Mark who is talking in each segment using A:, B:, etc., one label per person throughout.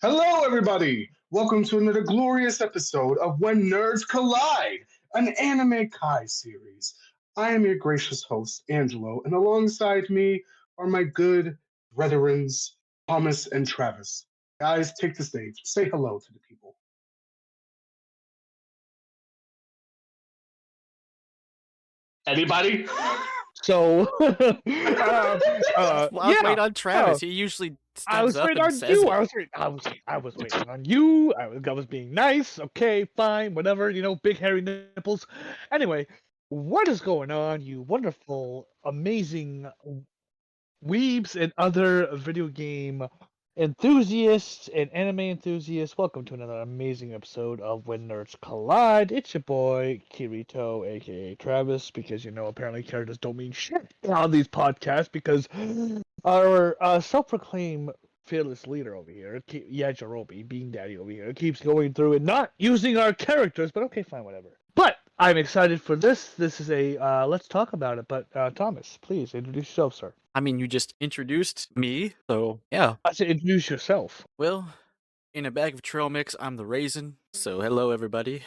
A: Hello, everybody! Welcome to another glorious episode of When Nerds Collide, an Anime Kai series. I am your gracious host, Angelo, and alongside me are my good brethrens, Thomas and Travis. Guys, take the stage. Say hello to the people. Anybody?
B: So,
C: Well,
B: yeah,
C: wait on Travis.
B: no,
C: He usually
B: I
C: steps
B: was
C: up
B: waiting
C: and
B: on
C: says
B: you.
C: it.
B: I was waiting on you. I was being nice. Okay, fine, whatever. Big hairy nipples. Anyway, what is going on, you wonderful, amazing weebs and other video game enthusiasts and anime enthusiasts? Welcome to another amazing episode of When Nerds Collide. It's your boy Kirito, aka Travis, because apparently characters don't mean shit on these podcasts because our self-proclaimed fearless leader over here, Yajirobe, Bean Daddy over here, keeps going through and not using our characters, but okay, fine, whatever. But I'm excited for this. This is a let's talk about it. But Thomas, please introduce yourself, sir.
C: I mean, you just introduced me, so yeah.
B: I said introduce yourself.
C: Well, in a bag of trail mix, I'm the raisin. So hello, everybody.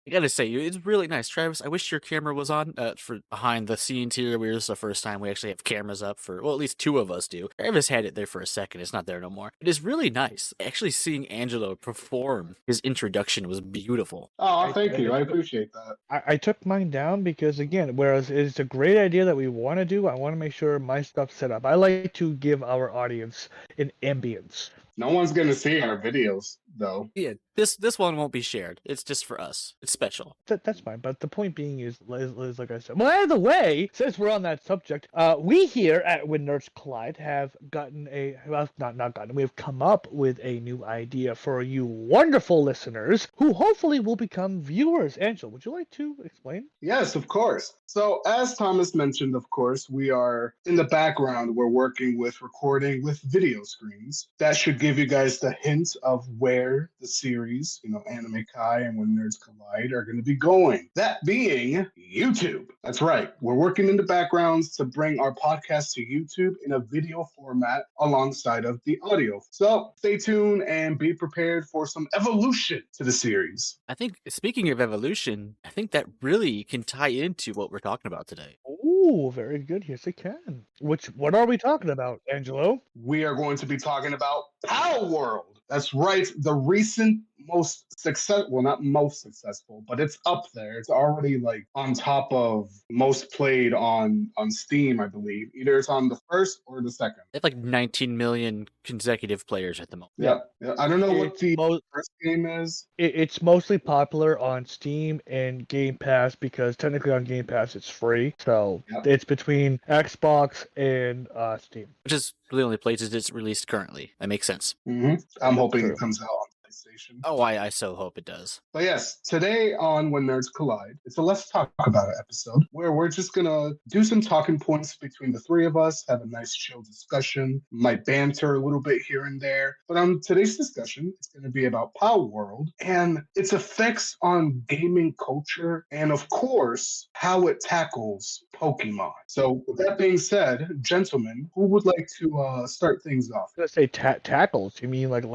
C: I gotta say, it's really nice, Travis. I wish your camera was on for behind the scenes here. This is the first time we actually have cameras up for, well, at least two of us do. Travis had it there for a second. It's not there no more. It is really nice. Actually, seeing Angelo perform his introduction was beautiful.
A: Oh, thank you. I appreciate that.
B: I took mine down because, again, whereas it's a great idea that we want to do, I want to make sure my stuff's set up. I like to give our audience an ambience.
A: No one's going to see our videos, though.
C: Yeah, this one won't be shared. It's just for us. It's special.
B: That's fine, but the point being is like I said. Well, either way, since we're on that subject, we here at When Nerds Collide have gotten we have come up with a new idea for you wonderful listeners who hopefully will become viewers. Angela, would you like to explain?
A: Yes, of course. So, as Thomas mentioned, of course, we are in the background. We're working with recording with video screens. That should give you guys the hint of where the series, Anime Kai and When Nerds Collide, are going to be going. That being YouTube. That's right. We're working in the backgrounds to bring our podcast to YouTube in a video format alongside of the audio. So, stay tuned and be prepared for some evolution to the series.
C: I think, speaking of evolution, I think that really can tie into what we're talking about today.
B: Ooh, very good. Yes, it can. What are we talking about, Angelo?
A: We are going to be talking about Palworld. That's right, the recent most successful, well, not most successful, but it's up there. It's already like on top of most played on Steam, I believe. Either it's on the first or the second.
C: They have like 19 million consecutive players at the moment.
A: Yeah. I don't know what
B: It's
A: the first game is.
B: It's mostly popular on Steam and Game Pass because technically on Game Pass it's free. So
A: Yep.
B: it's between Xbox and Steam.
C: Which is the only places it's released currently. That makes sense.
A: I'm hoping
B: True.
A: it comes out on PlayStation.
C: Oh, I so hope it does.
A: But yes, today on When Nerds Collide, it's a Let's Talk About It episode where we're just going to do some talking points between the three of us, have a nice chill discussion, might banter a little bit here and there. But on today's discussion, it's going to be about Palworld and its effects on gaming culture and, of course, how it tackles Pokemon. So with that being said, gentlemen, who would like to start things off?
B: I was gonna say tackles. You mean like a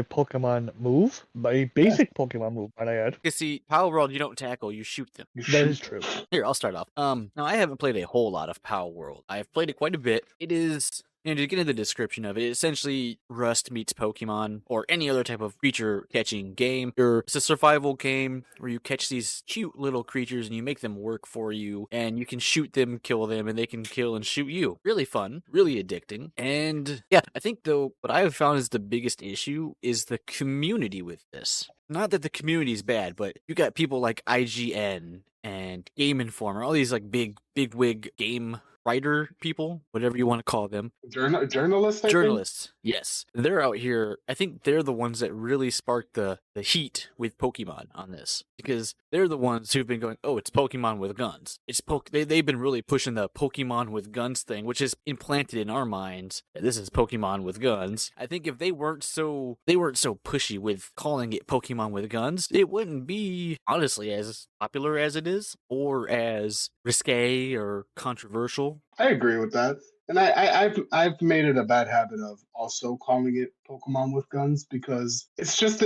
B: Pokemon move? A basic Pokemon move, might I add.
C: You see, Palworld, you don't tackle, you shoot them.
B: That is true.
C: Here, I'll start off. Now I haven't played a whole lot of Palworld. I've played it quite a bit. It is, to get into the description of it, essentially Rust meets Pokemon or any other type of creature catching game. It's a survival game where you catch these cute little creatures and you make them work for you, and you can shoot them, kill them, and they can kill and shoot you. Really fun, really addicting. And yeah, I think though what I have found is the biggest issue is the community with this. Not that the community is bad, but you got people like IGN and Game Informer, all these like big wig game writer people, whatever you want to call them.
A: Journalists, I think?
C: Journalists, yes. They're out here. I think they're the ones that really sparked the heat with Pokemon on this, because they're the ones who've been going, oh, it's Pokemon with guns. They've been really pushing the Pokemon with guns thing, which is implanted in our minds that this is Pokemon with guns. I think if they weren't so pushy with calling it Pokemon with guns, it wouldn't be honestly as popular as it is or as risque or controversial.
A: I agree with that. And I've made it a bad habit of also calling it Pokemon with guns because it's just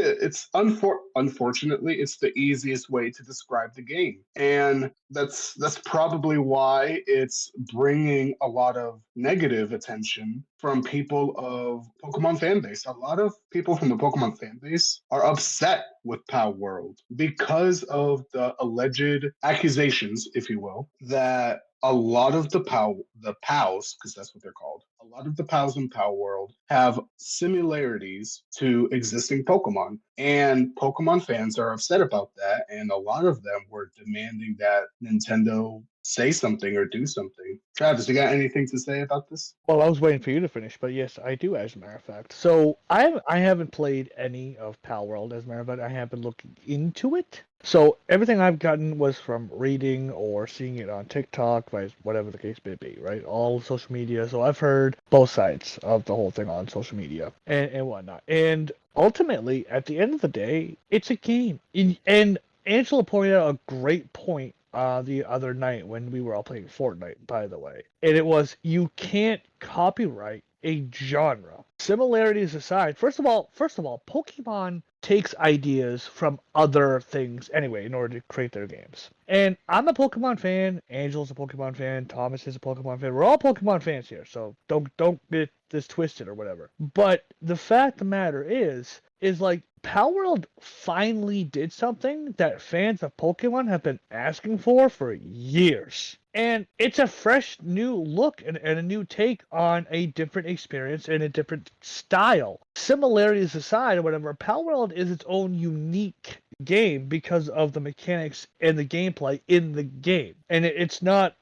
A: unfortunately it's the easiest way to describe the game, and that's probably why it's bringing a lot of negative attention from people of Pokemon fan base. A lot of people from the Pokemon fan base are upset with Palworld because of the alleged accusations, if you will, that a lot of the POWs, because that's what they're called, a lot of the POWs in Palworld have similarities to existing Pokemon. And Pokemon fans are upset about that. And a lot of them were demanding that Nintendo say something or do something. Travis, you got anything to say about this?
B: Well, I was waiting for you to finish, but yes, I do, as a matter of fact. So I haven't played any of Palworld, as a matter of fact. I have been looking into it. So everything I've gotten was from reading or seeing it on TikTok, whatever the case may be, right? All social media. So I've heard both sides of the whole thing on social media and whatnot. And ultimately, at the end of the day, it's a game. And Angela pointed out a great point the other night when we were all playing Fortnite, by the way. And it was, you can't copyright a genre. Similarities aside, first of all, Pokemon takes ideas from other things anyway in order to create their games. And I'm a Pokemon fan, Angel's a Pokemon fan, Thomas is a Pokemon fan. We're all Pokemon fans here, so don't get this twisted or whatever. But the fact of the matter is like Palworld finally did something that fans of Pokemon have been asking for years. And it's a fresh new look and a new take on a different experience and a different style. Similarities aside or whatever, Palworld is its own unique game because of the mechanics and the gameplay in the game. And it's not,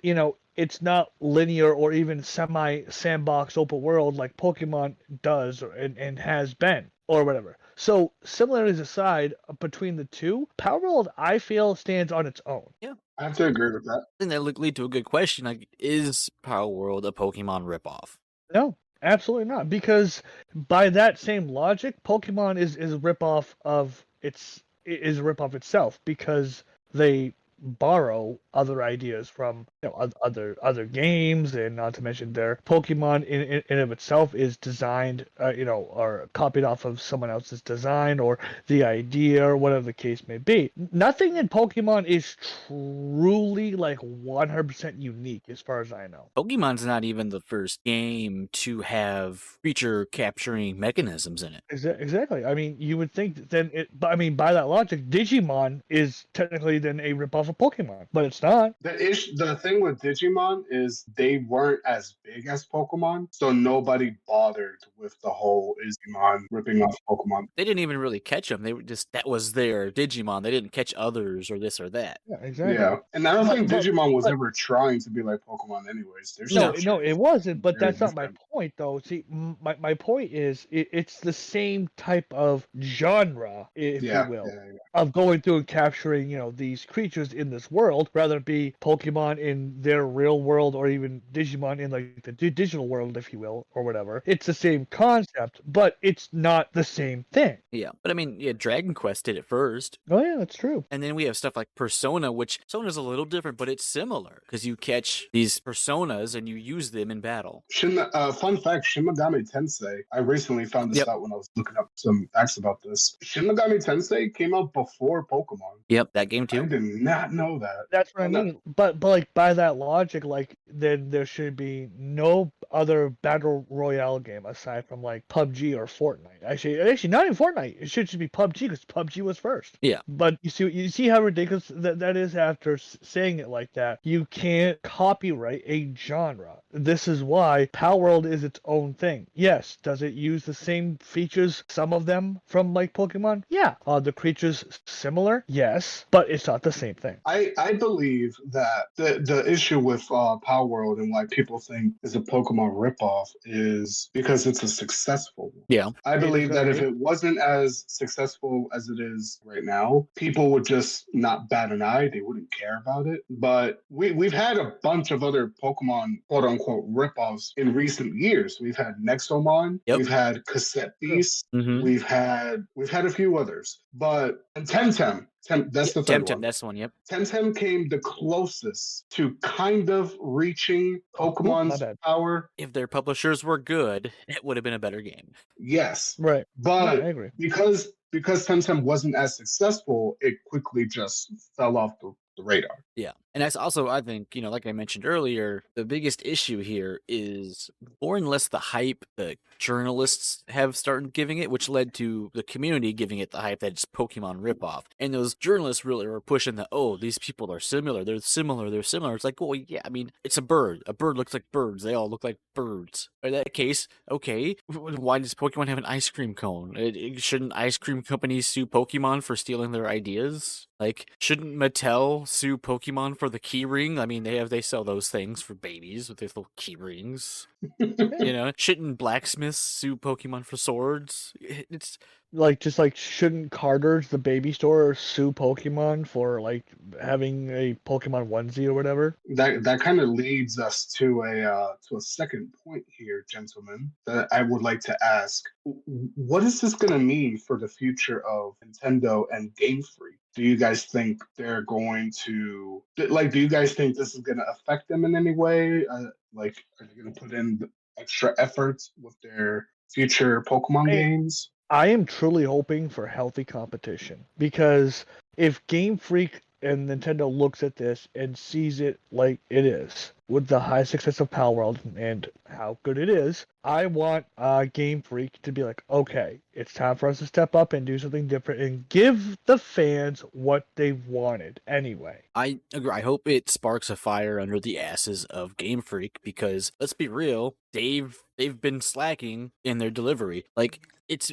B: it's not linear or even semi-sandbox open world like Pokemon does and has been or whatever. So similarities aside, between the two, Palworld I feel stands on its own.
C: Yeah.
A: I have to agree with that.
C: I think that lead to a good question. Like, is Palworld a Pokemon ripoff?
B: No, absolutely not. Because by that same logic, Pokemon is a ripoff of itself because they borrow other ideas from other games, and not to mention their Pokemon in of itself is designed or copied off of someone else's design or the idea or whatever the case may be. Nothing in Pokemon is truly like 100% unique as far as I know.
C: Pokemon's not even the first game to have creature capturing mechanisms in it.
B: Exactly. I mean, you would think that then but I mean, by that logic, Digimon is technically then a ripoff of Pokemon, but it's not.
A: The thing with Digimon is they weren't as big as Pokemon, so nobody bothered with the whole Digimon ripping off Pokemon.
C: They didn't even really catch them. They were just, that was their Digimon. They didn't catch others or this or that.
B: Yeah, exactly.
A: Yeah, and I don't think Digimon was ever trying to be like Pokemon, anyways.
B: No, it wasn't. But
A: very
B: that's not my
A: different.
B: point, though. See, my point is it's the same type of genre, if you will, of going through and capturing these creatures in this world, rather it be Pokemon in their real world or even Digimon in like the digital world, if you will, or whatever. It's the same concept, but it's not the same thing.
C: Yeah, but I mean, yeah, Dragon Quest did it first.
B: Oh yeah, that's true.
C: And then we have stuff like Persona, which Persona's a little different, but it's similar because you catch these personas and you use them in battle.
A: Fun fact, Shin Megami Tensei, I recently found this out when I was looking up some facts about this. Shin Megami Tensei came out before Pokemon.
C: Yep, that game too.
A: I did not know that.
B: That's what I mean. But like by that logic, like then there should be no other battle royale game aside from like PUBG or Fortnite. Actually, not even Fortnite. It should just be PUBG because PUBG was first.
C: Yeah.
B: But you see how ridiculous that is after saying it like that. You can't copyright a genre. This is why Palworld is its own thing. Yes, does it use the same features, some of them from like Pokemon? Yeah. Are the creatures similar? Yes, but it's not the same thing.
A: I believe that the issue with Palworld and why people think is a Pokemon ripoff is because it's a successful one.
C: Yeah.
A: I believe that if it wasn't as successful as it is right now, people would just not bat an eye. They wouldn't care about it. But we've had a bunch of other Pokemon quote unquote unquote ripoffs in recent years. We've had Nexomon,
C: Yep.
A: we've had Cassette
B: True.
A: Beast,
C: Mhm.
A: we've had a few others, but and Temtem. That's the third
C: Temtem,
A: one.
C: that's the one. Yep.
A: Temtem came the closest to kind of reaching
B: Oh, my
A: Pokemon's
B: bad.
A: power.
C: If their publishers were good, it would have been a better game.
A: Yes,
B: Right.
A: but
B: I agree.
A: because Temtem wasn't as successful, it quickly just fell off the radar.
C: Yeah. And that's also, I think, like I mentioned earlier, the biggest issue here is more and less the hype the journalists have started giving it, which led to the community giving it the hype that it's Pokemon ripoff. And those journalists really were pushing the, oh, these people are similar. They're similar. They're similar. It's like, well, yeah, I mean, it's a bird. A bird looks like birds. They all look like birds. In that case, okay, why does Pokemon have an ice cream cone? Shouldn't ice cream companies sue Pokemon for stealing their ideas? Like, shouldn't Mattel sue Pokemon for the key ring? I mean, they sell those things for babies with their little key rings. Shouldn't blacksmiths sue Pokemon for swords? It's
B: Shouldn't Carter's the baby store sue Pokemon for like having a Pokemon onesie or whatever?
A: That kind of leads us to a second point here, gentlemen, that I would like to ask. What is this going to mean for the future of Nintendo and Game Freak? Do you guys think they're going to do you guys think this is going to affect them in any way? Are they going to put in the extra efforts with their future Pokemon games?
B: I am truly hoping for healthy competition, because if Game Freak and Nintendo looks at this and sees it like it is, with the high success of Palworld and how good it is, I want Game Freak to be like, okay, it's time for us to step up and do something different and give the fans what they wanted anyway.
C: I agree. I hope it sparks a fire under the asses of Game Freak, because let's be real, they've been slacking in their delivery. Like, it's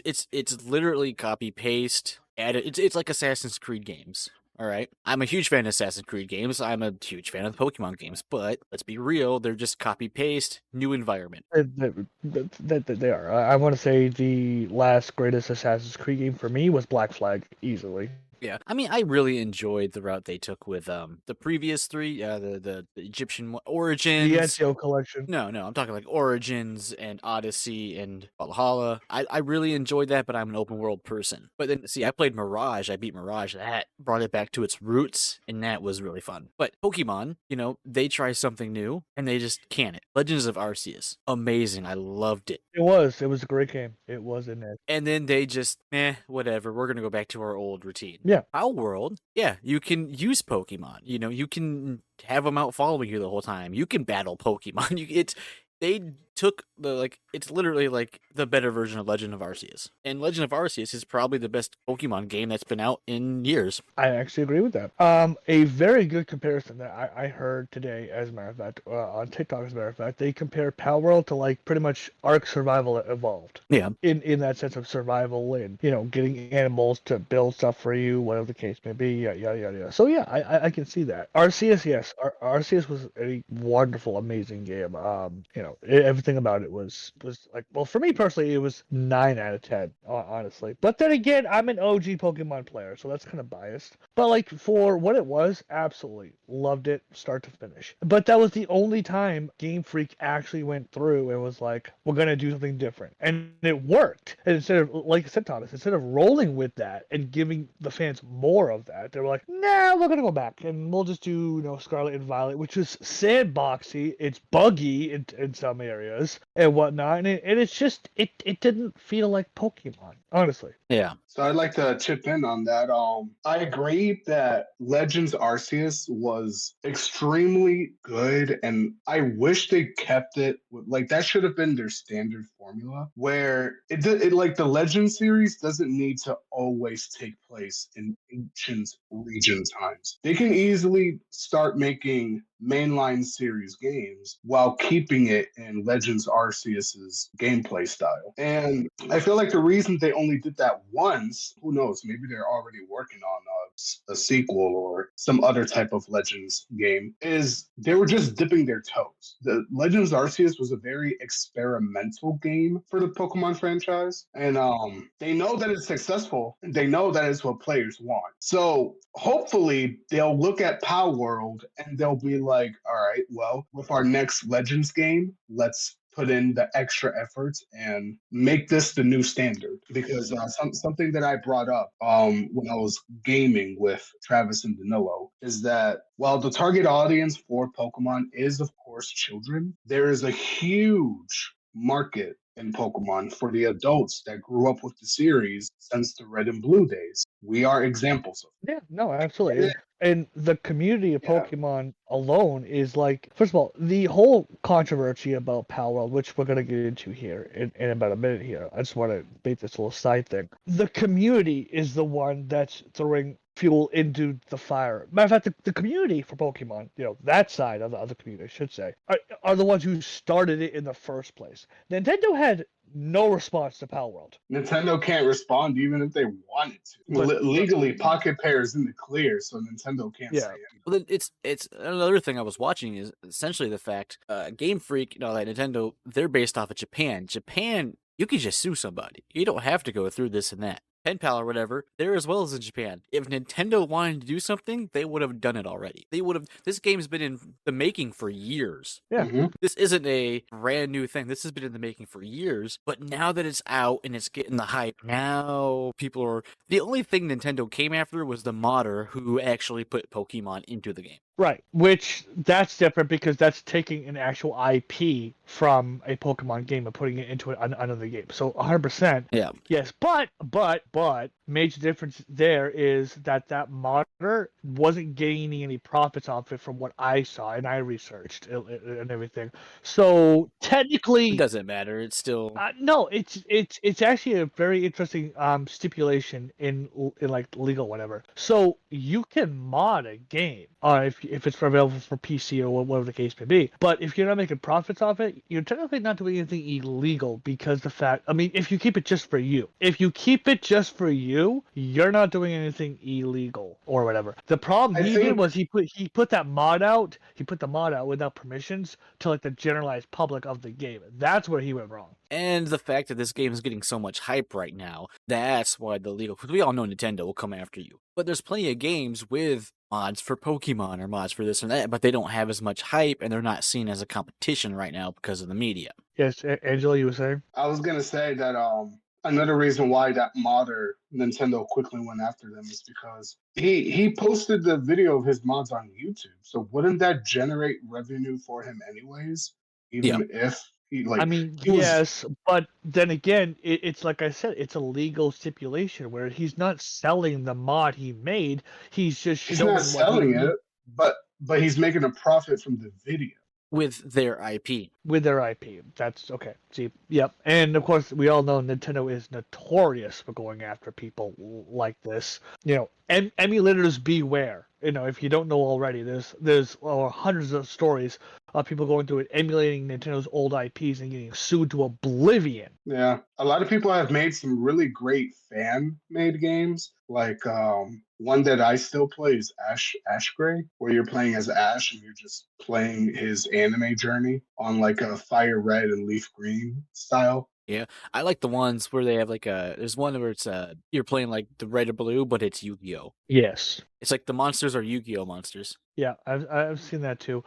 C: literally copy paste. It's like Assassin's Creed games. All right. I'm a huge fan of Assassin's Creed games. I'm a huge fan of the Pokemon games. But let's be real, they're just copy paste, new environment.
B: They are. I want to say the last greatest Assassin's Creed game for me was Black Flag, easily.
C: Yeah, I mean, I really enjoyed the route they took with the previous three, the Egyptian Origins.
B: The Ezio collection.
C: No, I'm talking like Origins and Odyssey and Valhalla. I really enjoyed that, but I'm an open world person. But then, see, I played Mirage. I beat Mirage. That brought it back to its roots, and that was really fun. But Pokemon, they try something new, and they just can it. Legends of Arceus, amazing. I loved it.
B: It was a great game. It was in it.
C: And then they just, whatever. We're gonna go back to our old routine.
B: Yeah.
C: Palworld, yeah, you can use Pokemon. You can have them out following you the whole time. You can battle Pokemon. They took it's literally like the better version of Legend of Arceus. And Legend of Arceus is probably the best Pokemon game that's been out in years.
B: I actually agree with that. A very good comparison that I heard today, as a matter of fact, on TikTok, as a matter of fact, they compare Palworld to like pretty much Ark Survival Evolved.
C: Yeah.
B: In that sense of survival and, getting animals to build stuff for you, whatever the case may be, yada, yada, yada. So yeah, I can see that. Arceus, yes. Arceus was a wonderful, amazing game. Everything about it was like, well, for me personally, it was 9 out of 10, honestly. But then again, I'm an OG Pokemon player, so that's kind of biased. But like, for what it was, absolutely loved it, start to finish. But that was the only time Game Freak actually went through and was like, we're gonna do something different, and it worked. And instead of, like I said, Thomas, instead of rolling with that and giving the fans more of that, they were like, nah, we're gonna go back and we'll just do Scarlet and Violet, which is sandboxy, it's buggy in some areas and whatnot, and it's just it didn't feel like Pokemon, honestly.
C: Yeah.
A: So I'd like to chip in on that. I agree that Legends Arceus was extremely good, and I wish they kept it. Like, that should have been their standard formula, where it like the Legend series doesn't need to always take place in ancient region times. They can easily start making mainline series games while keeping it in Legends Arceus's gameplay style. And I feel like the reason they only did that once, who knows, maybe they're already working on a sequel or some other type of Legends game, is they were just dipping their toes. The Legends Arceus was a very experimental game for the Pokemon franchise, and they know that it's successful, and they know that it's what players want. So hopefully they'll look at Palworld and they'll be like, all right, well, with our next Legends game, let's put in the extra efforts and make this the new standard. Because something that I brought up when I was gaming with Travis and Danilo is that while the target audience for Pokemon is, of course, children, there is a huge market in Pokemon for the adults that grew up with the series since the Red and Blue days. We are examples of
B: Yeah, no, absolutely.
A: it.
B: And the community of
A: Yeah.
B: Pokemon alone is like, first of all, the whole controversy about Palworld, which we're going to get into here in about a minute here. I just want to make this little side thing. The community is the one that's throwing fuel into the fire. Matter of fact, the community for Pokemon, that side of the other community, I should say, are the ones who started it in the first place. Nintendo had no response to Palworld.
A: Nintendo can't respond even if they wanted to. Legally, Pocket Pair is in the clear, so Nintendo can't say it.
C: Well, then it's another thing I was watching is essentially the fact Game Freak, that Nintendo, they're based off of Japan. Japan, you can just sue somebody. You don't have to go through this and that. Pen Pal or whatever, there as well as in Japan. If Nintendo wanted to do something, they would have done it already. This game's been in the making for years.
B: Yeah.
A: Mm-hmm.
C: This isn't a brand new thing. This has been in the making for years. But now that it's out and it's getting the hype, now people are... The only thing Nintendo came after was the modder who actually put Pokemon into the game.
B: Right, which that's different because that's taking an actual IP from a Pokemon game and putting it into another game. So 100%.
C: Yeah.
B: Yes, but major difference there is that modder wasn't gaining any profits off it from what I saw and I researched and everything. So technically,
C: it doesn't matter. It's still
B: no. It's actually a very interesting stipulation in like legal whatever. So you can mod a game if it's available for PC or whatever the case may be. But if you're not making profits off it, you're technically not doing anything illegal because if you keep it just for you, you're not doing anything illegal or whatever. The problem did was he put that mod out. He put the mod out without permissions to like the generalized public of the game. That's where he went wrong.
C: And the fact that this game is getting so much hype right now, that's why the legal... Because we all know Nintendo will come after you. But there's plenty of games with mods for Pokemon or mods for this and that, but they don't have as much hype and they're not seen as a competition right now because of the media.
B: Yes, Angela, you were saying?
A: I was going to say that another reason why that modder Nintendo quickly went after them is because he posted the video of his mods on YouTube. So wouldn't that generate revenue for him anyways? Even if...
B: yes, but then again, it's like I said, it's a legal stipulation where he's not selling the mod he made. He's
A: not selling it, but he's making a profit from the video.
C: With their IP.
B: That's okay. See, yep. And of course, we all know Nintendo is notorious for going after people like this. Emulators beware. If you don't know already, there's hundreds of stories of people going through it, emulating Nintendo's old IPs and getting sued to oblivion.
A: Yeah, a lot of people have made some really great fan-made games. Like one that I still play is Ash Gray, where you're playing as Ash and you're just playing his anime journey on like a Fire Red and Leaf Green style.
C: Yeah, I like the ones where they have there's one where it's you're playing like the red or blue, but it's Yu-Gi-Oh.
B: Yes.
C: It's like the monsters are Yu-Gi-Oh monsters.
B: Yeah, I've seen that too.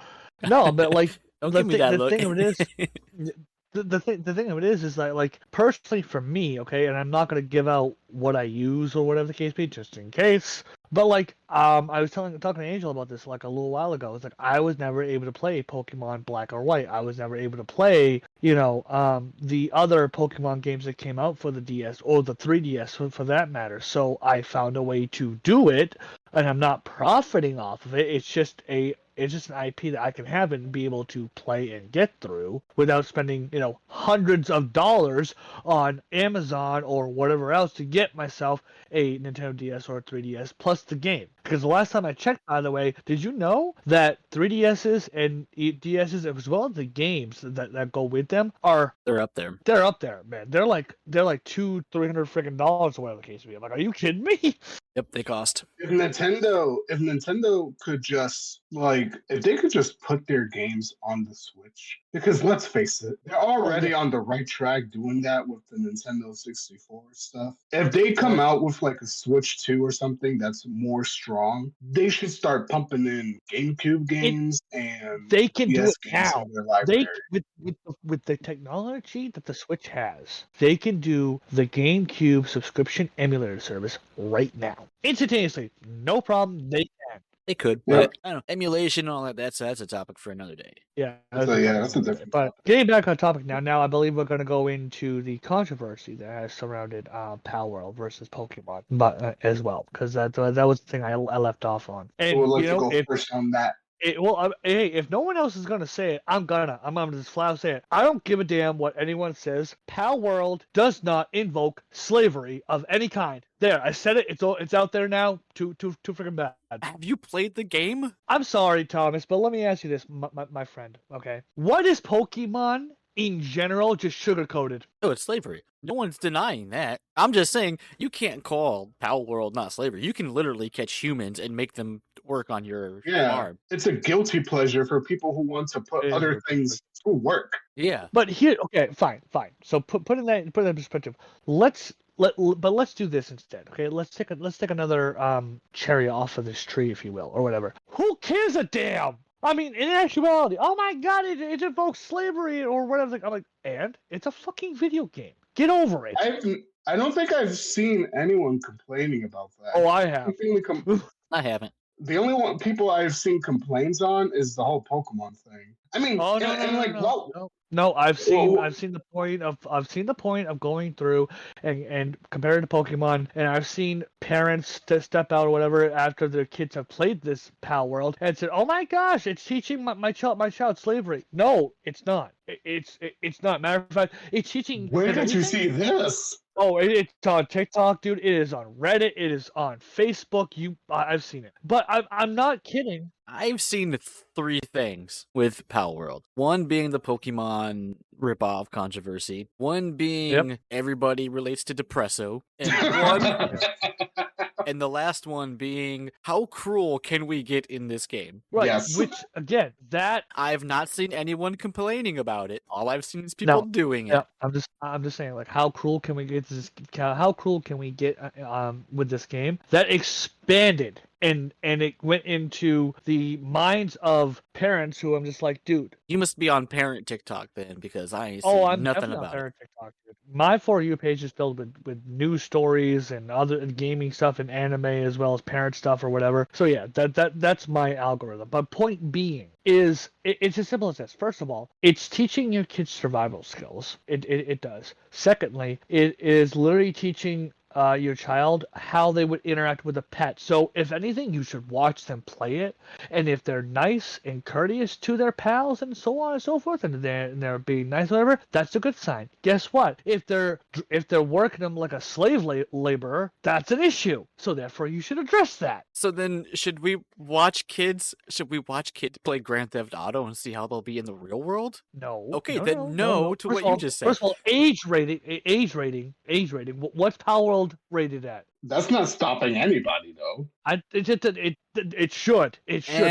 B: No, but like
C: Don't give me that look.
B: Thing of it is, the thing of it is that like personally for me, okay, and I'm not gonna give out what I use or whatever the case be, just in case. But like, I was talking to Angel about this like a little while ago. It's like I was never able to play Pokemon Black or White. I was never able to play, the other Pokemon games that came out for the DS or the 3DS for that matter. So I found a way to do it, and I'm not profiting off of it. It's just an IP that I can have and be able to play and get through without spending, hundreds of dollars on Amazon or whatever else to get myself a Nintendo DS or a 3DS plus the game. Because the last time I checked, by the way, did you know that 3DSs and DSs as well as the games that go with them
C: they're up there.
B: They're up there, man. They're like $200-300 freaking dollars or whatever the case may be. I'm like, are you kidding me?
C: Yep, they cost.
A: If Nintendo could just Like, if they could just put their games on the Switch, because let's face it, they're already on the right track doing that with the Nintendo 64 stuff. If they come out with like a Switch 2 or something that's more strong, they should start pumping in GameCube games and
B: They can do
A: PS
B: it
A: games
B: now.
A: in their
B: They
A: library.
B: with the technology that the Switch has, they can do the GameCube subscription emulator service right now, instantaneously, no problem. They can.
C: They could,
A: Yep.
C: but I don't know, emulation and all that. That's a topic for another day.
B: Yeah,
A: That's a
B: topic.
A: different
B: But
A: topic.
B: getting back on topic now I believe we're going to go into the controversy that has surrounded Palworld versus Pokemon, but as well, because that was the thing I left off on.
A: Who
B: And
A: would like
B: you
A: to
B: know,
A: go
B: if
A: first on that?
B: hey, if no one else is gonna say it, I'm gonna just flat out say it. I don't give a damn what anyone says. Palworld does not invoke slavery of any kind. There, I said it. It's out there now. Too freaking bad.
C: Have you played the game?
B: I'm sorry, Thomas, but let me ask you this, my friend. Okay, what is Pokemon in general just sugar-coated?
C: Oh, it's slavery. No one's denying that. I'm just saying you can't call Palworld not slavery. You can literally catch humans and make them work on your farm.
A: It's a guilty pleasure for people who want to put other things to work.
C: Yeah.
B: But here, okay, fine. So put in that perspective. Let's do this instead. Okay, let's take another cherry off of this tree, if you will, or whatever. Who cares a damn? I mean, in actuality, oh my god, it invokes slavery or whatever. I'm like, and it's a fucking video game. Get over it.
A: I don't think I've seen anyone complaining about that.
B: Oh, I have.
C: I haven't.
A: The only people I've seen complaints on is the whole Pokemon thing. I mean,
B: no, I've seen the point of going through and compared to Pokemon, and I've seen parents step out or whatever after their kids have played this Palworld and said, "Oh my gosh, it's teaching my child slavery." No, it's not. It's not. Matter of fact, it's teaching.
A: Where did you see this?
B: Oh, it's on TikTok, dude. It is on Reddit. It is on Facebook. I've seen it, but I'm not kidding.
C: I've seen 3 things with Palworld. One being the Pokemon ripoff controversy. One being everybody relates to Depresso. And the last one being, how cruel can we get in this game?
B: Right, yes. Which, again, that...
C: I've not seen anyone complaining about it. All I've seen is people doing it.
B: I'm just saying, like, how cruel can we get this? How cruel can we get with this game? That expanded, and it went into the minds of parents who I'm just like, dude.
C: You must be on parent TikTok then, because I ain't
B: I'm
C: nothing
B: about
C: about
B: parent
C: it.
B: TikTok, dude. My For You page is filled with news stories and other gaming stuff and anime as well as parent stuff or whatever. So yeah, that's my algorithm. But point being is it's as simple as this. First of all, it's teaching your kids survival skills. It does. Secondly, it is literally teaching your child how they would interact with a pet. So if anything, you should watch them play it, and if they're nice and courteous to their pals and so on and so forth, and they're being nice, whatever, that's a good sign. Guess what? If they're working them like a slave laborer, that's an issue. So therefore, you should address that.
C: So then, should we watch kids play Grand Theft Auto and see how they'll be in the real world?
B: No.
C: Okay, no to what you just said.
B: First of all, age rating. What's Palworld rated at?
A: That's not stopping anybody, though.
B: It should.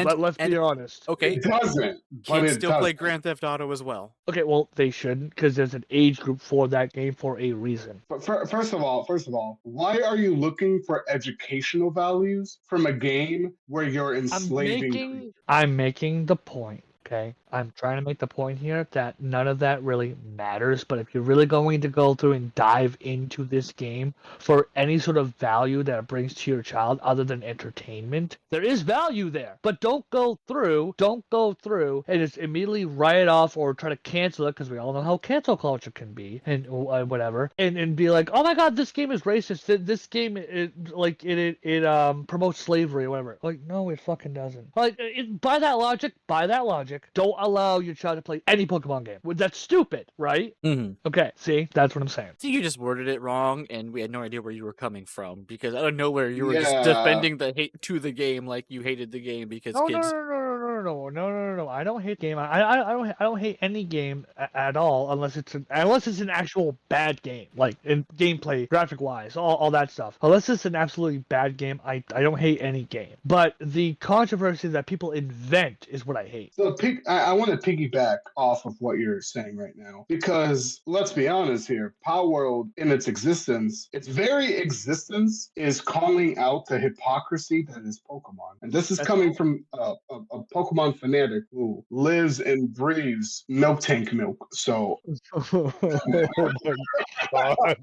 B: But let's be honest.
C: Okay,
A: it doesn't.
C: Kids still play Grand Theft Auto as well.
B: Okay, well they shouldn't, because there's an age group for that game for a reason.
A: But first of all, why are you looking for educational values from a game where you're enslaving?
B: I'm making the point. Okay, I'm trying to make the point here that none of that really matters, but if you're really going to go through and dive into this game for any sort of value that it brings to your child other than entertainment, there is value there. But don't go through and just immediately write it off or try to cancel it, because we all know how cancel culture can be and whatever, and be like, oh my god, this game is racist, this game it promotes slavery or whatever. Like, no, it fucking doesn't. Like, by that logic, don't allow your child to play any Pokemon game. That's stupid, right?
C: Mm-hmm.
B: Okay, see? That's what I'm saying.
C: See, you just worded it wrong, and we had no idea where you were coming from, because out of nowhere you were just defending the hate to the game like you hated the game because kids...
B: No. no. I don't hate game. I don't hate any game at all unless it's an actual bad game, like in gameplay, graphic wise, all that stuff. Unless it's an absolutely bad game, I don't hate any game. But the controversy that people invent is what I hate.
A: So I want to piggyback off of what you're saying right now, because let's be honest here, Palworld in its existence, its very existence is calling out the hypocrisy that is Pokemon. And this is coming from a Pokemon fanatic who lives and breathes milk tank milk. So
B: Oh my god.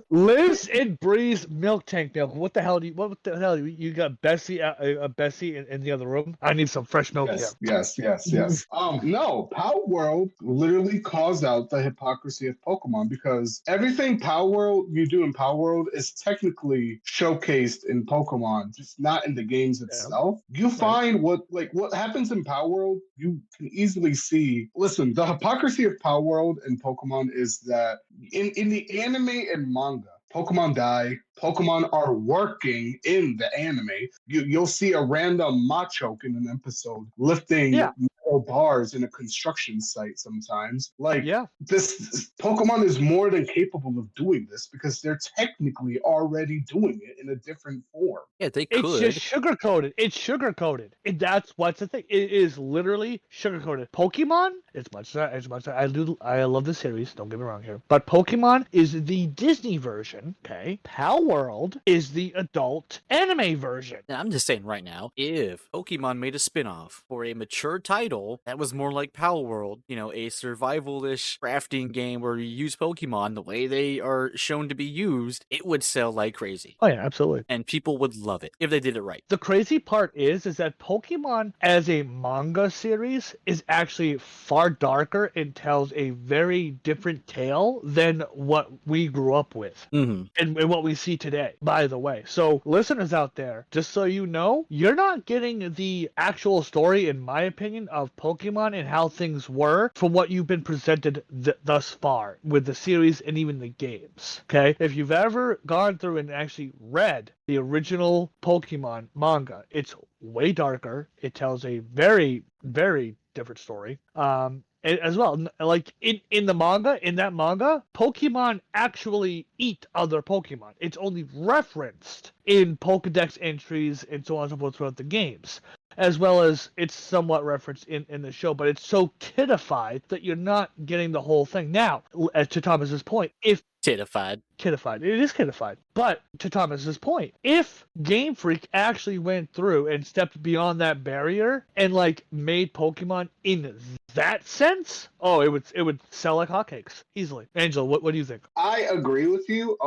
B: Lives and breathes milk tank milk. What the hell you got Bessie Bessie in the other room? I need some fresh milk here.
A: Yes. No, Palworld literally calls out the hypocrisy of Pokemon, because everything Palworld you do in Palworld is technically showcased in Pokemon, just not in the games itself. You find what happens in Palworld, you can easily see. Listen, the hypocrisy of Palworld and Pokemon is that in the anime and manga, Pokemon die. Pokemon are working in the anime. You'll see a random Machoke in an episode lifting metal bars in a construction site sometimes. This Pokemon is more than capable of doing this, because they're technically already doing it in a different form.
C: Yeah, they could.
B: It's just sugar-coated. It's sugar-coated. That's what's the thing. It is literally sugar-coated. Pokemon, as much as I love the series, don't get me wrong here, but Pokemon is the Disney version, okay? Palworld is the adult anime version.
C: Now, I'm just saying right now, if Pokemon made a spin-off for a mature title that was more like Palworld, a survival-ish crafting game where you use Pokemon the way they are shown to be used, it would sell like crazy.
B: Oh yeah, absolutely.
C: And people would love it if they did it right.
B: The crazy part is that Pokemon as a manga series is actually far darker and tells a very different tale than what we grew up with and what we see today, by the way. So listeners out there, just so you know, you're not getting the actual story, in my opinion, of Pokemon and how things were from what you've been presented thus far with the series and even the games. Okay? If you've ever gone through and actually read the original Pokemon manga, it's way darker. It tells a very, very different story. As well, like in that manga, Pokemon actually eat other Pokemon. It's only referenced in Pokedex entries and so on and so forth throughout the games, as well as it's somewhat referenced in the show, but it's so kiddified that you're not getting the whole thing. Now, to Thomas's point, if
C: Kiddified.
B: It is kiddified. But to Thomas's point, if Game Freak actually went through and stepped beyond that barrier and made Pokemon in that sense, it would sell like hotcakes easily. Angela, what do you think?
A: I agree with you.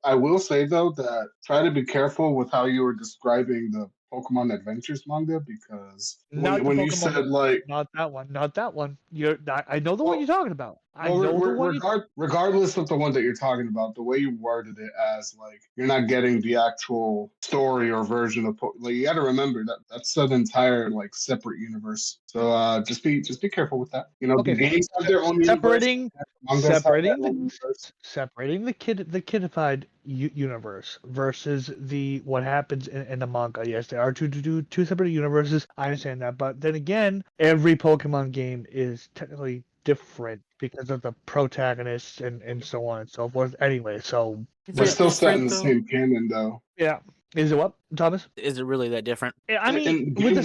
A: I will say though that try to be careful with how you were describing the Pokemon Adventures manga, because when you said
B: not that one. I know the one you're talking about.
A: Regardless of the one that you're talking about, the way you worded it as you're not getting the actual story or version of you got to remember that that's an entire separate universe. So just be careful with that. The games have their own
B: separating the kiddified universe versus what happens in the manga. Yes, there are two separate universes. I understand that, but then again, every Pokemon game is technically different because of the protagonists and so on and so forth. Anyway, so
A: we're still set in the same canon, though.
B: Yeah. Is it what, Thomas?
C: Is it really that different?
B: I mean, with the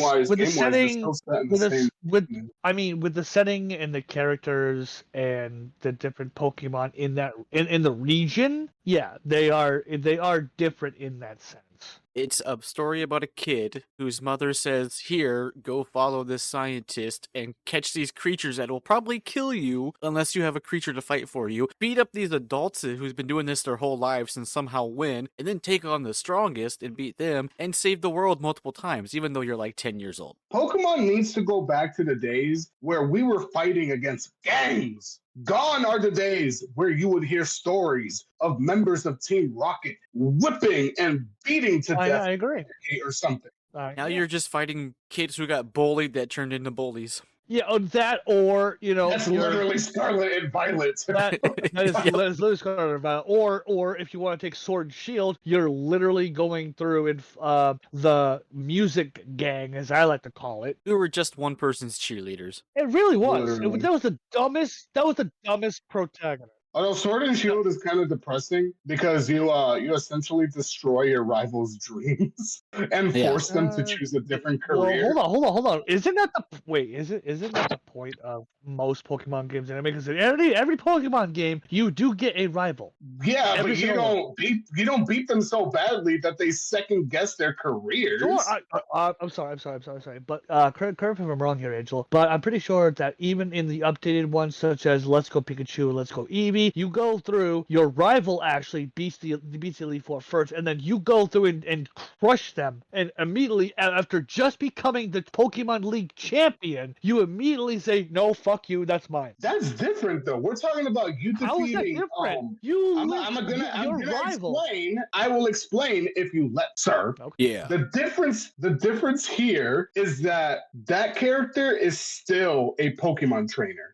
B: setting and the characters and the different Pokemon in the region, yeah, they are different in that sense.
C: It's a story about a kid whose mother says, "Here, go follow this scientist and catch these creatures that will probably kill you unless you have a creature to fight for you. Beat up these adults who's been doing this their whole lives and somehow win, and then take on the strongest and beat them and save the world multiple times, even though you're 10 years old."
A: Pokemon needs to go back to the days where we were fighting against gangs. Gone are the days where you would hear stories of members of Team Rocket whipping and beating to death.
B: I agree.
A: Or something.
C: Now you're just fighting kids who got bullied that turned into bullies.
B: Yeah, that or
A: That's literally Scarlet and Violet.
B: that is
C: Yep.
B: literally Scarlet about, or if you want to take Sword and Shield, you're literally going through in the music gang, as I like to call it.
C: We were just one person's cheerleaders.
B: It really was.
A: Literally.
B: That was the dumbest. That was the dumbest protagonist.
A: Although Sword and Shield is kind of depressing because you essentially destroy your rival's dreams and
C: Yeah.
A: force them to choose a different career.
B: Well, hold on. Isn't that the wait? Isn't that the point of most Pokemon games anime? Because in every Pokemon game, you do get a rival.
A: Yeah,
B: Every
A: but you
B: single
A: don't beat them so badly that they second guess their careers.
B: Sure, I'm sorry. But correct me if I'm wrong here, Angel. But I'm pretty sure that even in the updated ones, such as Let's Go Pikachu and Let's Go Eevee, you go through, your rival actually beats the Elite Four first, and then you go through and crush them. And immediately, after just becoming the Pokemon League champion, you immediately say, no, fuck you, that's mine.
A: That's different, though. We're talking about you
B: How is that
A: defeating.
B: different?
A: I'm gonna explain. I will explain if you let, sir.
B: Okay.
C: Yeah.
A: The difference here is that character is still a Pokemon trainer.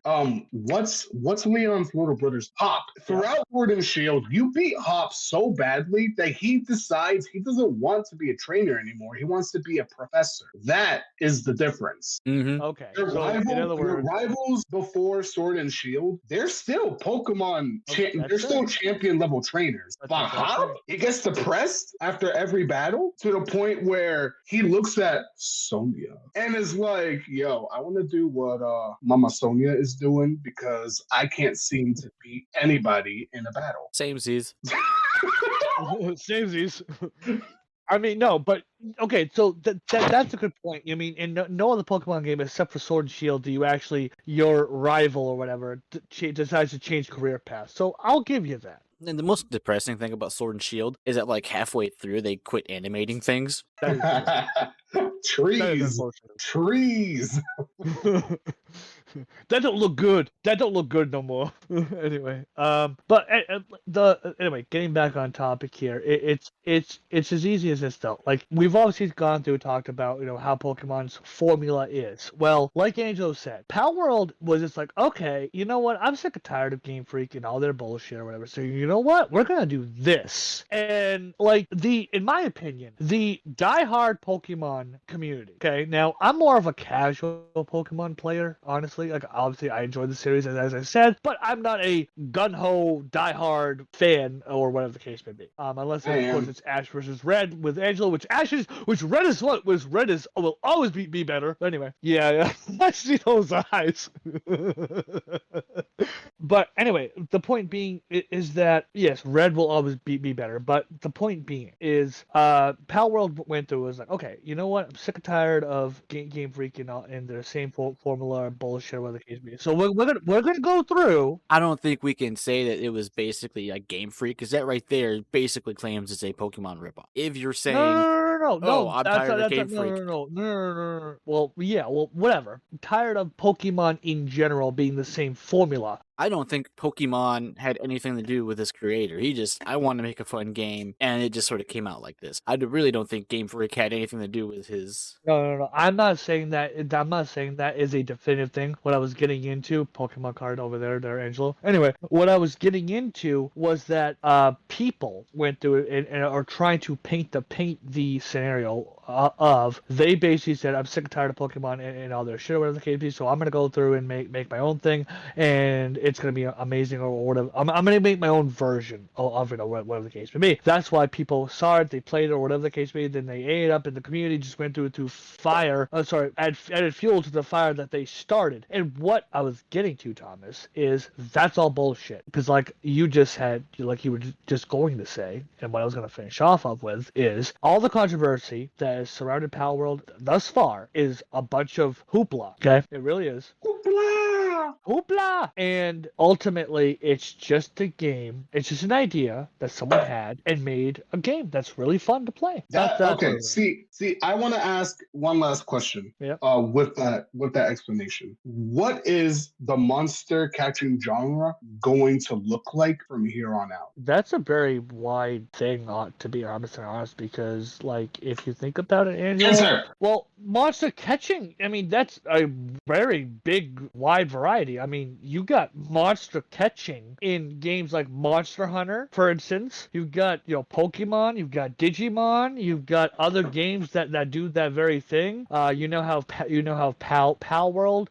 A: What's Leon's little brother's Hop? Throughout Sword and Shield, you beat Hop so badly that he decides he doesn't want to be a trainer anymore. He wants to be a professor. That is the difference.
C: Mm-hmm.
B: Okay.
A: Your
B: So, in other words,
A: rivals before Sword and Shield, they're still Pokemon.
B: Okay,
A: They're
B: that's
A: still
B: fair.
A: champion level trainers.
B: That's
A: But
B: fair.
A: Hop, he gets depressed after every battle to the point where he looks at Sonia and is like, "Yo, I want to do what Mama Sonia is doing because I can't seem to beat anybody in a battle."
C: Same Z's.
B: Samesies. I mean, no, but okay. So that's a good point. I mean, in no other Pokemon game except for Sword and Shield do you actually your rival or whatever decides to change career paths. So I'll give you that.
C: And the most depressing thing about Sword and Shield is that like halfway through they quit animating things.
B: That is That is
A: Trees,
B: unfortunate.
A: trees.
B: That don't look good. That don't look good no more. Anyway, but anyway, getting back on topic here, it's as easy as this though. Like we've obviously gone through, talked about how Pokemon's formula is. Well, like Angelo said, Palworld was just like, okay, you know what? I'm sick and tired of Game Freak and all their bullshit or whatever. So you know what? We're gonna do this. And like in my opinion, the diehard Pokemon community. Okay, now I'm more of a casual Pokemon player, honestly. Like obviously I enjoy the series as I said, but I'm not a gun-ho diehard fan or whatever the case may be. Unless of course it's Ash versus Red with Angela, which Red is will always be better. But anyway, yeah. I see those eyes. But anyway, the point being is that yes, Red will always be better. But the point being is, Palworld went through was like, okay, you know what? I'm sick and tired of Game Freak and their same formula or bullshit, or whatever the case may be. So we're gonna go through.
C: I don't think we can say that it was basically a Game Freak because that right there basically claims it's a Pokemon ripoff. If you're saying
B: No,
C: I'm tired of Game Freak.
B: No. Well, yeah, whatever. I'm tired of Pokemon in general being the same formula.
C: I don't think Pokemon had anything to do with his creator. I want to make a fun game, and it just sort of came out like this. I really don't think Game Freak had anything to do with his.
B: No. I'm not saying that. I'm not saying that is a definitive thing. What I was getting into, Pokemon card over there, Angelo. Anyway, what I was getting into was that people went through it and are trying to paint the scenario of they basically said, I'm sick and tired of Pokemon and all their shit or whatever the case be, so I'm gonna go through and make my own thing, and it's gonna be amazing or whatever. I'm gonna make my own version of it or whatever the case may be. That's why people saw it, they played it or whatever the case may be, then they ate it up, and the community just went through it to fire. Added fuel to the fire that they started. And what I was getting to, Thomas, is that's all bullshit. Because like you just had, like you were just going to say, and what I was gonna finish off of with is all the controversy that has surrounded Palworld thus far is a bunch of hoopla. Okay, it really is.
A: Hoopla!
B: Hoopla! And ultimately, it's just a game. It's just an idea that someone had and made a game that's really fun to play. That's what
A: Okay.
B: it is.
A: See. I want to ask one last question.
B: Yep.
A: With that explanation, what is the monster catching genre going to look like from here on out?
B: That's a very wide thing, to be honest, because like if you think about it, Angelo,
A: Answer.
B: well, monster catching, I mean, that's a very big, wide variety. I mean, you got monster catching in games like Monster Hunter, for instance. You've got Pokemon, you've got Digimon, you've got other games that do that very thing. You know how Palworld,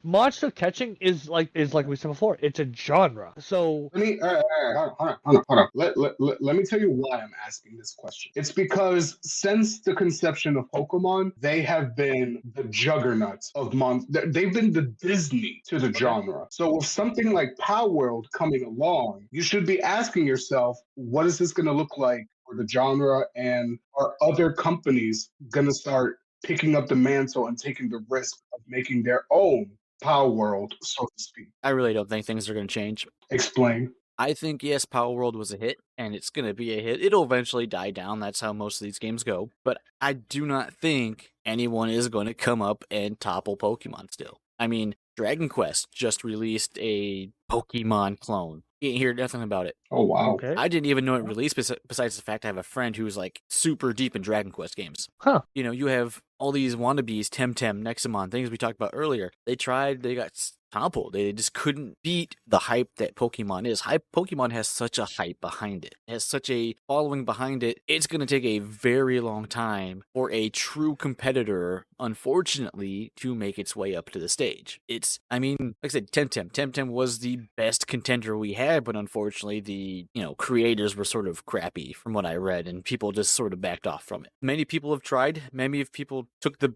B: monster catching is like we said before, it's a genre. So
A: Let me hold on. Let me tell you why I'm asking this question. It's because since the conception of Pokemon, they have been the juggernauts of They've been the Disney to the genre. So with something like Power World coming along, you should be asking yourself, what is this going to look like for the genre, and are other companies going to start picking up the mantle and taking the risk of making their own Power World, so to speak?
C: I really don't think things are going to change.
A: Explain.
C: I think, yes, Palworld was a hit, and it's going to be a hit. It'll eventually die down. That's how most of these games go. But I do not think anyone is going to come up and topple Pokemon still. I mean, Dragon Quest just released a Pokemon clone. You didn't hear nothing about it.
A: Oh, wow.
B: okay.
C: I didn't even know it released, besides the fact I have a friend who's like super deep in Dragon Quest games.
B: Huh.
C: You have all these wannabes, Temtem, Nexamon, things we talked about earlier. They tried, they got toppled. They just couldn't beat the hype that Pokemon is. Pokemon has such a hype behind it. It has such a following behind it. It's going to take a very long time for a true competitor, unfortunately, to make its way up to the stage. Like I said, Temtem. Temtem was the best contender we had, but unfortunately the, creators were sort of crappy from what I read, and people just sort of backed off from it. Many people have tried. Many of people took the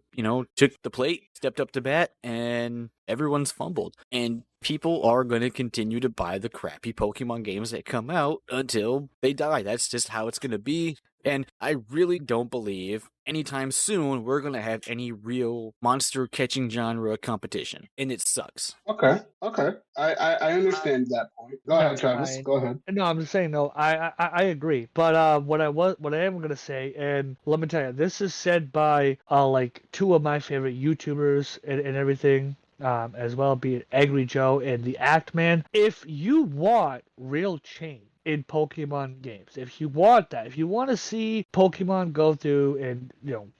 C: plate, stepped up to bat, and everyone's fumbled. And people are going to continue to buy the crappy Pokemon games that come out until they die. That's just how it's going to be. And I really don't believe anytime soon we're going to have any real monster catching genre competition. And it sucks.
A: Okay. I understand that point. Go ahead, Travis. Go ahead.
B: No, I'm just saying, no, I agree. But what I am going to say, and let me tell you, this is said by like two of my favorite YouTubers and everything. As well, be it Angry Joe and the Act Man. If you want real change in Pokemon games, if you want that, if you want to see Pokemon go through and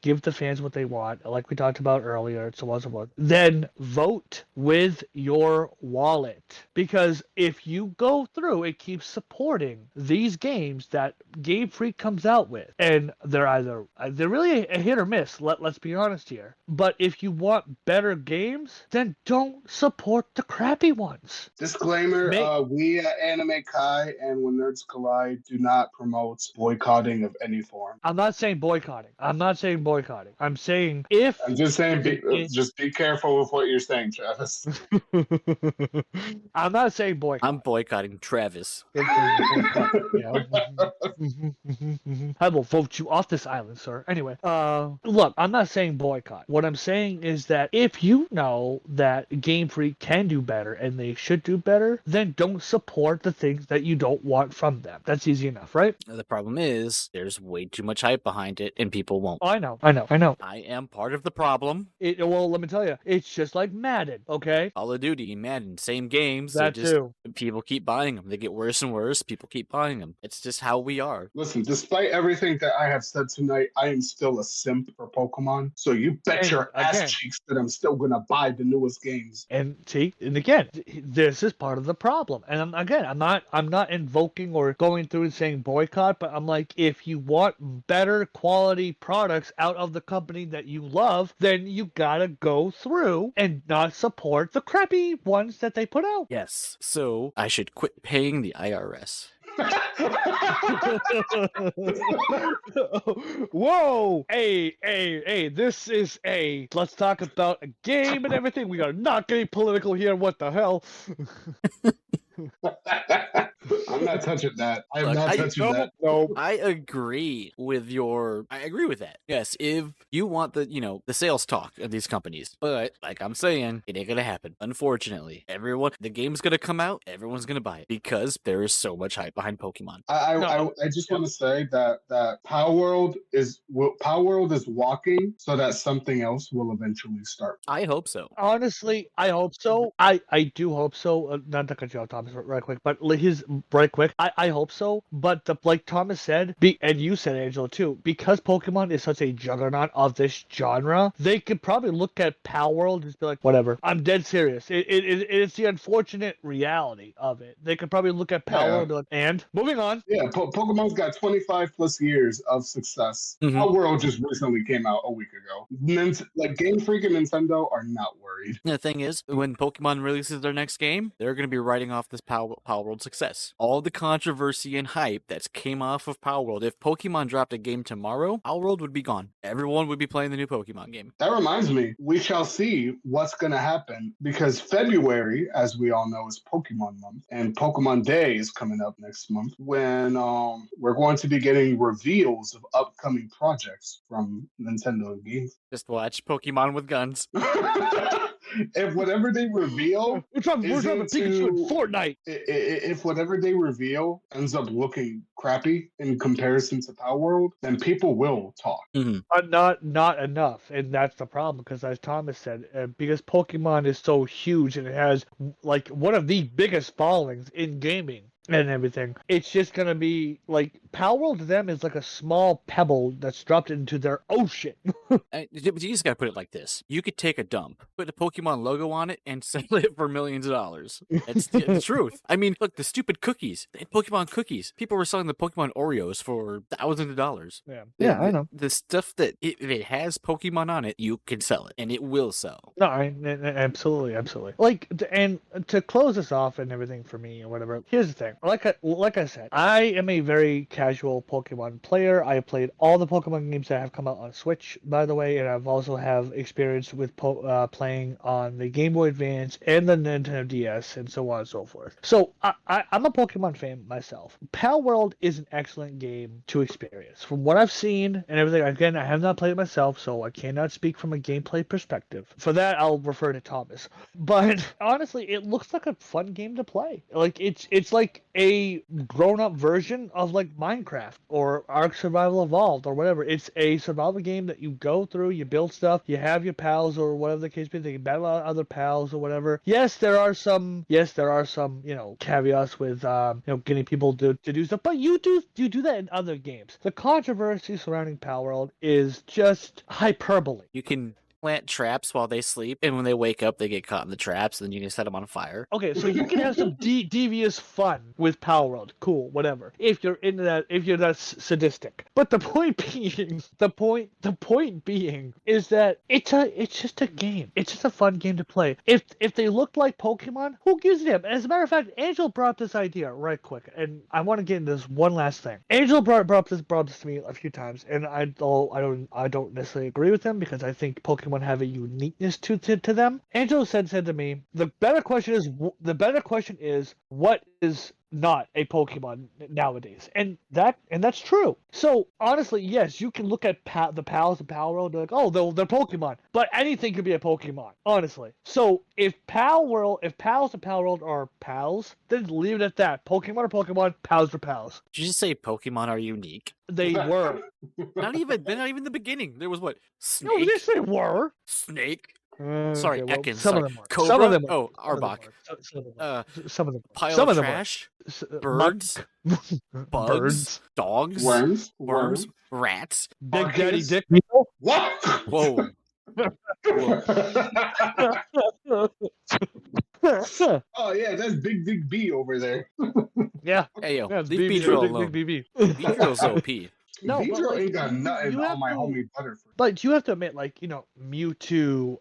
B: give the fans what they want, like we talked about earlier, so on and so forth, then vote with your wallet. Because if you go through and keep supporting these games that Game Freak comes out with, and they're really a hit or miss, let's be honest here. But if you want better games, then don't support the crappy ones.
A: Disclaimer, we at Anime Kai and When Nerds Collide do not promote boycotting of any form.
B: I'm not saying boycotting. I'm saying
A: I'm just saying just be careful with what you're saying, Travis.
B: I'm not saying boycott.
C: I'm boycotting Travis.
B: I will vote you off this island, sir. Anyway, look, I'm not saying boycott. What I'm saying is that if you know that Game Freak can do better and they should do better, then don't support the things that you don't want from them. That's easy enough, right?
C: The problem is there's way too much hype behind it and people won't.
B: Oh, I know.
C: I am part of the problem.
B: Well, let me tell you, it's just like Madden, okay?
C: Call of Duty, Madden, same games.
B: That too.
C: People keep buying them. They get worse and worse. People keep buying them. It's just how we are.
A: Listen, despite everything that I have said tonight, I am still a simp for Pokemon. So you bet your ass cheeks that I'm still gonna buy the newest games.
B: And see, and again, this is part of the problem. And I'm not invoking or going through and saying boycott, but I'm like, if you want better quality products out of the company that you love, then you gotta go through and not support the crappy ones that they put out.
C: Yes. So I should quit paying the IRS.
B: Whoa! Hey, this is let's talk about a game and everything. We are not getting political here. What the hell?
A: I'm not touching that. I am
C: Look,
A: not
C: I-
A: touching
B: No,
A: that.
B: no.
C: I agree with your. I agree with that. Yes, if you want the sales talk of these companies, but like I'm saying, it ain't gonna happen. Unfortunately, the game's gonna come out, everyone's gonna buy it because there is so much hype behind Pokemon.
A: I just want to say that Power World is walking so that something else will eventually start.
C: I hope so.
B: Honestly, I hope so. I do hope so. Not to cut you off, Thomas, right quick, but his right quick. I hope so. But like Thomas said, and you said, Angela too, because Pokemon is such a juggernaut of this genre, they could probably look at Power World and just be like, whatever. I'm dead serious. It's the unfortunate reality of it. They could probably look at Power
A: Yeah.
B: World and be like, and moving on.
A: Yeah, Pokemon's got 25 plus years of success.
C: Mhm.
A: Power World just recently came out a week ago. Like Game Freak and Nintendo are not worried.
C: The thing is, when Pokemon releases their next game, they're going to be writing off this Power World success. All the controversy and hype that came off of Power World. If Pokemon dropped a game tomorrow, Power World would be gone. Everyone would be playing the new Pokemon game.
A: That reminds me, we shall see what's going to happen because February, as we all know, is Pokemon month, and Pokemon Day is coming up next month when we're going to be getting reveals of upcoming projects from Nintendo and Game.
C: Just watch Pokemon with guns.
A: If whatever they reveal
B: We're talking Pikachu and Fortnite.
A: if whatever they reveal ends up looking crappy in comparison to Power World, then people will talk.
B: Not enough, and that's the problem. Because as Thomas said, because Pokemon is so huge and it has like one of the biggest followings in gaming and everything, it's just gonna be like Power World to them is like a small pebble that's dropped into their ocean.
C: You just gotta put it like this: you could take a dump, put a Pokemon logo on it, and sell it for millions of dollars. That's the truth. I mean, look, the stupid cookies, the Pokemon cookies. People were selling the Pokemon Oreos for thousands of dollars.
B: Yeah, I know.
C: The stuff that if it has Pokemon on it, you can sell it, and it will sell.
B: No, absolutely. Like, and to close this off and everything for me or whatever. Here's the thing. Like I said, I am a very casual Pokemon player. I have played all the Pokemon games that have come out on Switch, by the way, and I've also have experience with playing on the Game Boy Advance and the Nintendo DS and so on and so forth. So I'm a Pokemon fan myself. Palworld is an excellent game to experience. From what I've seen and everything, again, I have not played it myself, so I cannot speak from a gameplay perspective. For that, I'll refer to Thomas. But honestly, it looks like a fun game to play. Like it's like a grown-up version of like Minecraft or Ark Survival Evolved or whatever. It's a survival game that you go through, you build stuff, you have your pals or whatever the case may be, they can battle out other pals or whatever. Yes, there are some caveats with getting people to do stuff, but you do that in other games. The controversy surrounding Palworld is just hyperbole.
C: You can plant traps while they sleep, and when they wake up, they get caught in the traps, and then you can set them on fire.
B: Okay, so you can have some devious fun with Palworld. Cool, whatever. If you're into that, if you're that sadistic. But the point being is that it's just a game. It's just a fun game to play. If they look like Pokemon, who gives a damn? As a matter of fact, Angel brought this idea right quick, and I want to get into this one last thing. Angel brought this to me a few times, and I don't necessarily agree with them because I think Pokemon have a uniqueness to them. Angelo said to me, the better question is what is not a Pokemon nowadays, and that's true. So honestly, yes, you can look at the pals of Palworld and be like, oh, they're Pokemon, but anything could be a Pokemon, honestly. So if pals of Palworld are pals, then leave it at that. Pokemon are Pokemon, pals are pals.
C: Did you just say Pokemon are unique?
B: They were.
C: Not even the beginning. There was what? Snake.
B: No, yes, they were.
C: Snake.
B: Okay,
C: Sorry,
B: well,
C: Ekans.
B: some
C: Sorry.
B: of them were.
C: Cobra.
B: Some of them were.
C: Oh, Arbok.
B: Some of them.
C: Pile
B: Some
C: of
B: of them
C: trash.
B: were.
C: Birds. Bugs.
B: Birds.
C: Dogs.
A: Worms.
C: Rats.
B: Big
A: Arceus.
B: Daddy Dick.
A: What?
C: Whoa.
A: Oh yeah, that's Big B over there.
B: Yeah.
C: Hey yo,
B: Yeah, it's
C: leave
B: BB,
C: Beedrill
B: big
C: alone.
B: BB.
C: Beedrill's OP.
B: No, but,
A: Beedrill
B: like,
A: ain't got nothing
B: you have
A: on my
B: to-
A: homie Butterfree.
B: But you have to admit, like, Mewtwo,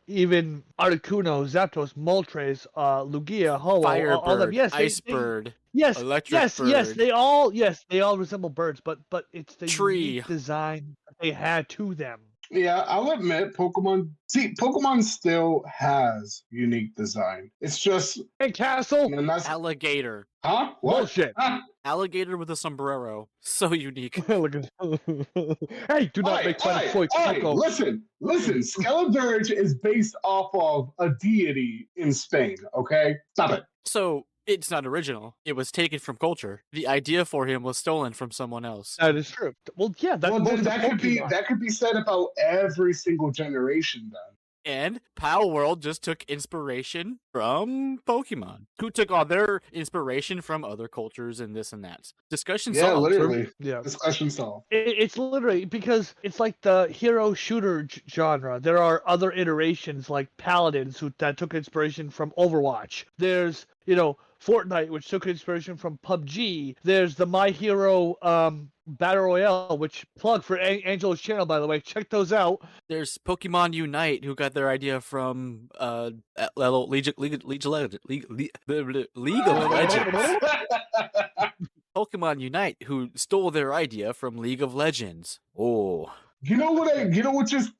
B: even Articuno, Zapdos, Moltres, Lugia, Ho-Oh, all them.
C: Firebird.
B: Yes,
C: Ice Bird.
B: yes,
C: Electric
B: yes,
C: Bird.
B: they all resemble birds, but it's the
C: Tree.
B: unique design they had to them.
A: Yeah, I'll admit Pokemon. See, Pokemon still has unique design. It's just,
B: Hey, Castle!
A: and that's
C: Alligator.
A: huh? What?
B: Bullshit.
A: Huh?
C: Alligator with a sombrero. So unique.
B: Look at Hey, do not make fun of Soy Taco.
A: Listen. Skeledirge is based off of a deity in Spain. Okay, stop it.
C: So it's not original. It was taken from culture. The idea for him was stolen from someone else.
B: That is true. Well, yeah, that's
A: Well, then
B: most of Pokemon.
A: that could be said about every single generation. Then
C: And Palworld just took inspiration from Pokemon, who took all their inspiration from other cultures and this and that. Discussion
A: yeah,
C: solved.
A: literally.
B: Yeah.
A: Discussion solved.
B: It's literally because it's like the hero shooter genre. There are other iterations like Paladins that took inspiration from Overwatch. There's, Fortnite, which took inspiration from PUBG. There's the My Hero Battle Royale, which plug for Angelo's channel, by the way. Check those out.
C: There's Pokemon Unite, who got their idea from League of Legends. Pokemon Unite, who stole their idea from League of Legends. Oh,
A: You know what just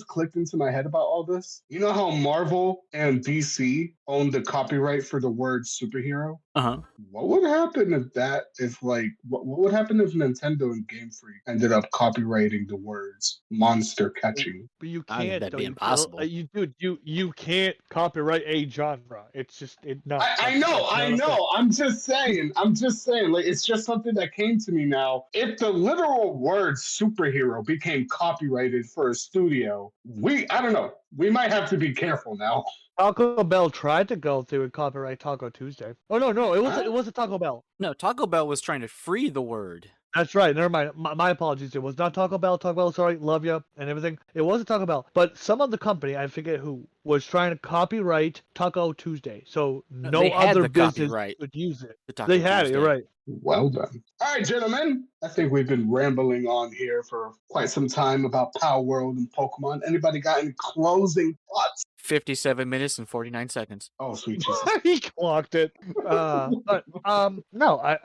A: clicked into my head about all this? You know how Marvel and DC own the copyright for the word superhero?
C: uh-huh.
A: What would happen what would happen if Nintendo and Game Freak ended up copyrighting the words monster catching?
B: But you
C: I think
B: can't.
C: that'd
B: Though.
C: be impossible.
B: You can't copyright a genre. It's just no.
A: I know. I'm just saying. Like, it's just something that came to me now. If the literal word superhero became copyrighted for a studio, I don't know. We might have to be careful now.
B: Taco Bell tried to go through and copyright Taco Tuesday. Oh no, it was a Taco Bell.
C: No, Taco Bell was trying to free the word.
B: That's right. Never mind. My apologies. It was not Taco Bell. Taco Bell, sorry, love you and everything. It wasn't Taco Bell, but some of the company, I forget who, was trying to copyright Taco Tuesday, so no
C: They had
B: other
C: the
B: business
C: copyright
B: could use it.
C: to Taco
B: They had it.
C: Tuesday.
B: You're right.
A: Well done. All right, gentlemen. I think we've been rambling on here for quite some time about Palworld and Pokemon. Anybody got any closing thoughts?
C: 57 minutes and 49 seconds.
A: Oh, sweet Jesus.
B: He clocked it. But no. I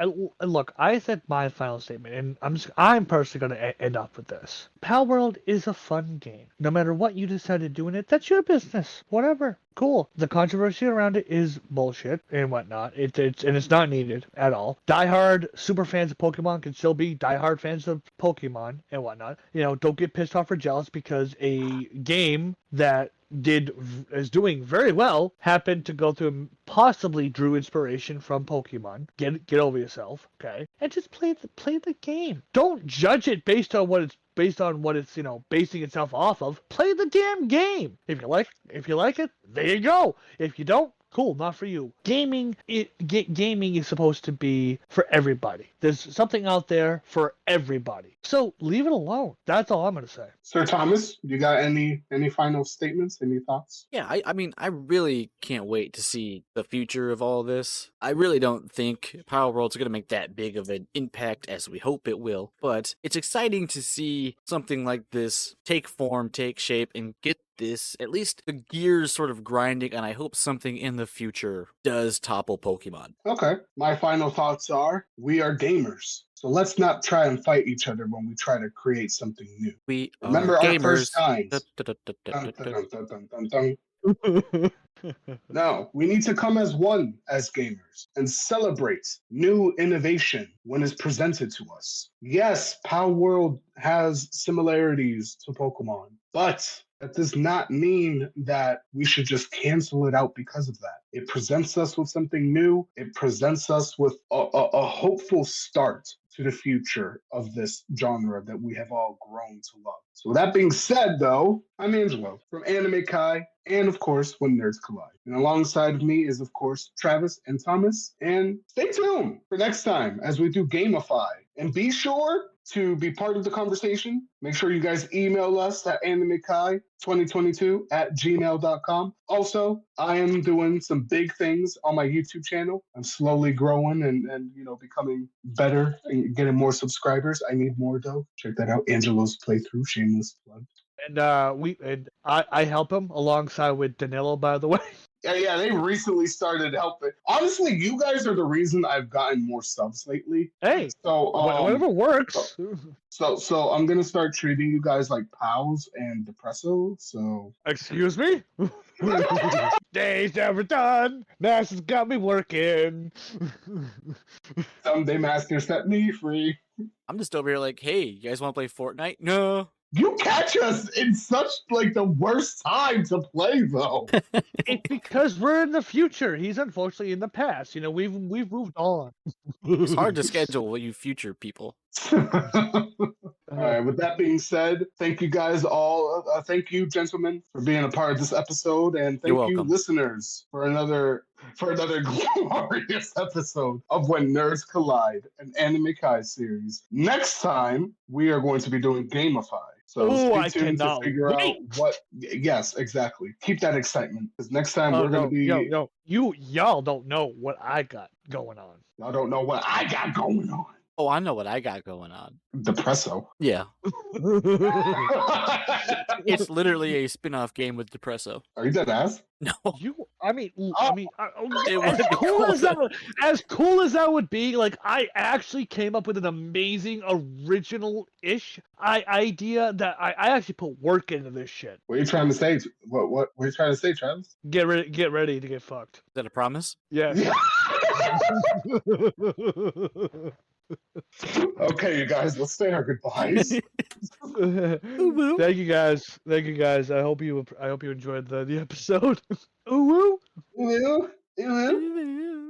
B: look. I said my final statement, and I'm personally going to end up with this. Palworld is a fun game. No matter what you decide to do in it, that's your business. Whatever. Cool. The controversy around it is bullshit and whatnot. It's not needed at all. Diehard super fans of Pokemon can still be diehard fans of Pokemon and whatnot. Don't get pissed off or jealous because a game that is doing very well happened to go through and possibly drew inspiration from Pokemon. Get over yourself, okay? And just play the game. Don't judge it based on what it's basing itself off of. Play the damn game. If you like it, there you go. If you don't, cool, not for you. Gaming is supposed to be for everybody. There's something out there for everybody. So leave it alone. That's all I'm gonna say.
A: Sir Thomas, you got any final statements? Any thoughts?
C: Yeah, I mean, I really can't wait to see the future of all this. I really don't think Palworld's going to make that big of an impact as we hope it will, but it's exciting to see something like this take form, take shape, and get this, at least the gears sort of grinding, and I hope something in the future does topple Pokemon.
A: Okay. My final thoughts are we are gamers. So let's not try and fight each other when we try to create something new.
C: We
A: Remember
C: are
A: our
C: gamers.
A: first times. Dun,
C: Dun,
A: dun, dun, dun, dun, dun. No, we need to come as one as gamers and celebrate new innovation when it's presented to us. Yes, Palworld has similarities to Pokemon, but that does not mean that we should just cancel it out because of that. It presents us with something new. It presents us with a hopeful start to the future of this genre that we have all grown to love. So that being said, though, I'm Angelo from Anime Kai, and of course, When Nerds Collide. And alongside of me is, of course, Travis and Thomas. And stay tuned for next time as we do Gamify. And be sure to be part of the conversation. Make sure you guys email us at animekai2022@gmail.com. Also, I am doing some big things on my YouTube channel. I'm slowly growing and becoming better and getting more subscribers. I need more though. Check that out. Angelo's playthrough, shameless plug.
B: And I help him alongside with Danilo, by the way.
A: Yeah, they recently started helping. Honestly, you guys are the reason I've gotten more subs lately.
B: Hey,
A: So
B: whatever works.
A: so I'm gonna start treating you guys like pals and Depresso. So
B: Excuse me? Day's never done. NASA's got me working.
A: someday Master set me free.
C: I'm just over here like, hey, you guys want to play Fortnite? No.
A: You catch us in such like the worst time to play though.
B: It's because we're in the future. He's unfortunately in the past. You know, we've moved on.
C: It's hard to schedule you future people.
A: All right. With that being said, thank you guys all. Thank you, gentlemen, for being a part of this episode, and thank
C: You're
A: you,
C: welcome.
A: listeners, for another glorious episode of When Nerds Collide, an Anime Kai series. Next time, we are going to be doing Gamify. So
B: Ooh,
A: stay
B: I
A: tuned to
B: cannot
A: figure out
B: wait.
A: what. Yes, exactly. Keep that excitement because next time we're going to be.
B: Y'all don't know what I got going on.
A: Y'all don't know what I got going on.
C: Oh, I know what I got going on.
A: Depresso.
C: Yeah. It's literally a spin-off game with Depresso.
A: Are you dead ass?
C: No.
B: It
C: was
B: as cool as that would be, like I actually came up with an amazing original-ish idea that I actually put work into this shit.
A: What are you trying to say? What are you trying to say, Travis?
B: Get ready to get fucked.
C: Is that a promise?
B: Yes.
A: Okay, you guys, let's say our goodbyes.
B: Thank you guys. I hope you enjoyed the episode. Ooh woo.
A: Ew, ew, ew.